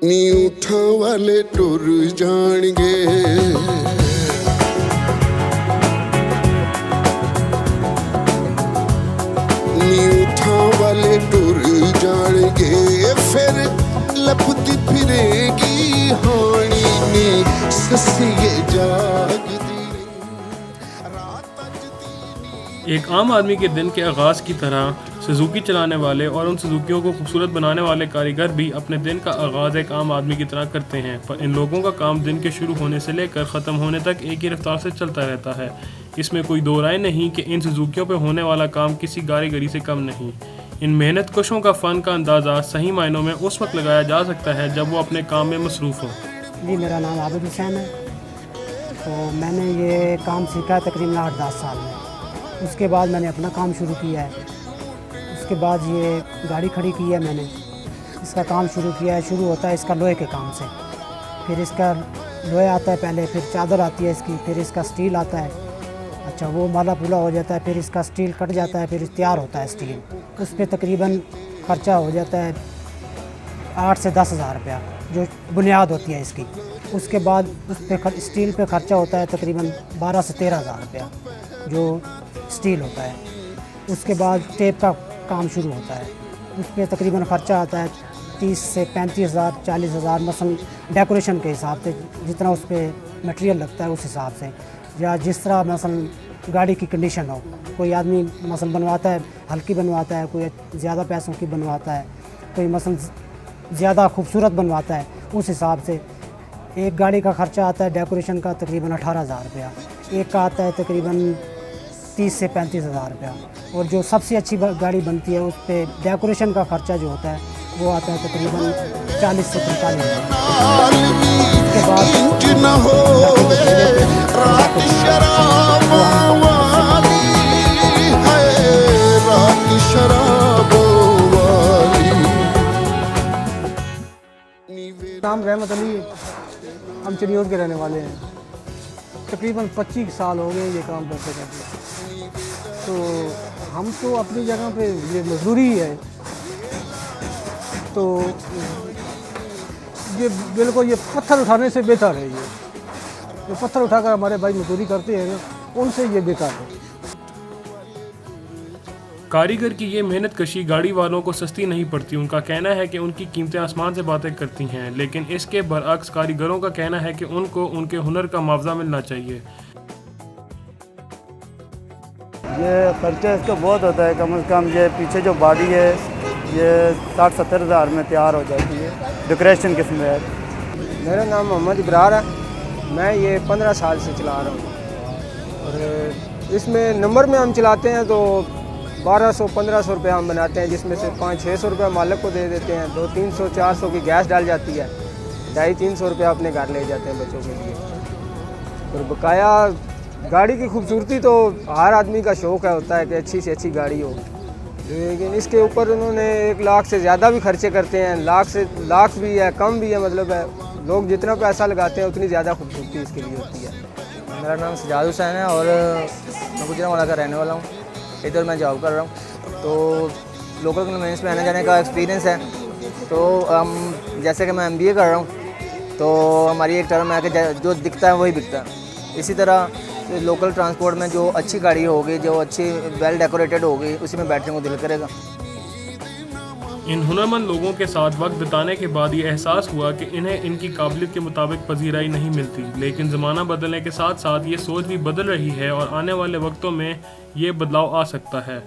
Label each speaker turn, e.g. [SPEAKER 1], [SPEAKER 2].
[SPEAKER 1] नी उठा वाले टुर जाणगे, नी उठा वाले टुर जाणगे, फिर लपती फिरेगी हानी नी ससिए जागदी।
[SPEAKER 2] एक आम आदमी के दिन के आगाज़ की तरह सुजुकी चलाने वाले और उन सुजुकियों को खूबसूरत बनाने वाले कारीगर भी अपने दिन का आगाज़ एक आम आदमी की तरह करते हैं, पर इन लोगों का काम दिन के शुरू होने से लेकर ख़त्म होने तक एक ही रफ्तार से चलता रहता है। इसमें कोई दो राय नहीं कि इन सुजुकियों पर होने वाला काम किसी कारीगरी से कम नहीं। इन मेहनत कशों का फ़न का अंदाज़ा सही मायनों में उस वक्त लगाया जा सकता है जब वो अपने काम में मसरूफ़ हों।
[SPEAKER 3] जी, मेरा नाम आबिद हुसैन है। तो मैंने ये काम सीखा तकरीबन 8-10 साल में। उसके बाद मैंने अपना काम शुरू किया है। उसके बाद ये गाड़ी खड़ी की है मैंने, इसका काम शुरू किया है। शुरू होता है इसका लोहे के काम से, फिर इसका लोहे आता है पहले, फिर चादर आती है इसकी, फिर इसका स्टील आता है। अच्छा, वो माला पूला हो जाता है, फिर इसका स्टील कट जाता है, फिर तैयार होता है स्टील। उस पर तकरीबन ख़र्चा हो जाता है 8 से 10 हज़ार रुपया, जो बुनियाद होती है इसकी। उसके बाद उस पर स्टील पे ख़र्चा होता है तकरीबन 12 से 13 हज़ार रुपया, जो स्टील होता है। उसके बाद टेप का काम शुरू होता है, उस पर तकरीबन ख़र्चा आता है 30 से 35 हज़ार, 40 हज़ार, मसलन डेकोरेशन के हिसाब से, जितना उस पर मटेरियल लगता है उस हिसाब से, या जिस तरह मसलन गाड़ी की कंडीशन हो। कोई आदमी मसलन बनवाता है हल्की बनवाता है, कोई ज़्यादा पैसों की बनवाता है, कोई मसलन ज़्यादा खूबसूरत बनवाता है। उस हिसाब से एक गाड़ी का ख़र्चा आता है डेकोरेशन का तकरीबन 18 हज़ार रुपया, एक का आता है तकरीबन 30 से 35 हज़ार रुपया, और जो सबसे अच्छी गाड़ी बनती है उस पर डेकोरेशन का ख़र्चा जो होता है वो आता है तकरीबन 40 से 45 हज़ार। उसके
[SPEAKER 4] नाम रहमत अली, हम चिड़ियों के रहने वाले हैं। तकरीबन 25 साल हो गए ये काम करते करते। तो हम तो अपनी जगह पे ये मजदूरी ही है, तो ये बिल्कुल ये पत्थर उठाने से बेहतर है। ये जो पत्थर उठाकर हमारे भाई मजदूरी करते हैं ना, उनसे ये बेहतर है।
[SPEAKER 2] कारीगर की ये मेहनत कशी गाड़ी वालों को सस्ती नहीं पड़ती। उनका कहना है कि उनकी कीमतें आसमान से बातें करती हैं, लेकिन इसके बरअक्स कारीगरों का कहना है कि उनको उनके हुनर का मुआवजा मिलना चाहिए।
[SPEAKER 5] ये खर्चा इसका बहुत होता है, कम से कम ये पीछे जो बॉडी है ये 60-70 हज़ार में तैयार हो जाती है डेकोरेशन किस्म है।
[SPEAKER 4] मेरा नाम मोहम्मद इब्रार है, मैं ये 15 साल से चला रहा हूँ। और इसमें नंबर में हम चलाते हैं तो 1200-1500 रुपये हम बनाते हैं, जिसमें से 500-600 रुपये मालिक को दे देते हैं, 200-300-400 की गैस डाल जाती है, 250-300 रुपये अपने घर ले जाते हैं बच्चों के लिए। और बकाया गाड़ी की खूबसूरती तो हर आदमी का शौक़ है, होता है कि अच्छी से अच्छी गाड़ी हो, लेकिन इसके ऊपर उन्होंने 1 लाख से ज़्यादा भी खर्चे करते हैं। लाख भी है, कम भी है, मतलब है लोग जितना पैसा लगाते हैं उतनी ज़्यादा खूबसूरती इसके लिए होती है।
[SPEAKER 6] मेरा नाम सजाद हुसैन है और मैं गुजरांवाला का रहने वाला हूँ। इधर मैं जॉब कर रहा हूँ, तो लोकल कन्वेंस में आने जाने का एक्सपीरियंस है। तो हम जैसे कि मैं MBA कर रहा हूँ, तो हमारी एक टर्म है कि जो दिखता है वही बिकता है। इसी तरह लोकल ट्रांसपोर्ट में जो अच्छी गाड़ी होगी, जो अच्छी वेल डेकोरेटेड होगी, उसी में बैठने को दिल करेगा।
[SPEAKER 2] इन हुनरमंद लोगों के साथ वक्त बिताने के बाद ये एहसास हुआ कि इन्हें इनकी काबिलियत के मुताबिक पजीराई नहीं मिलती, लेकिन ज़माना बदलने के साथ साथ ये सोच भी बदल रही है और आने वाले वक्तों में ये बदलाव आ सकता है।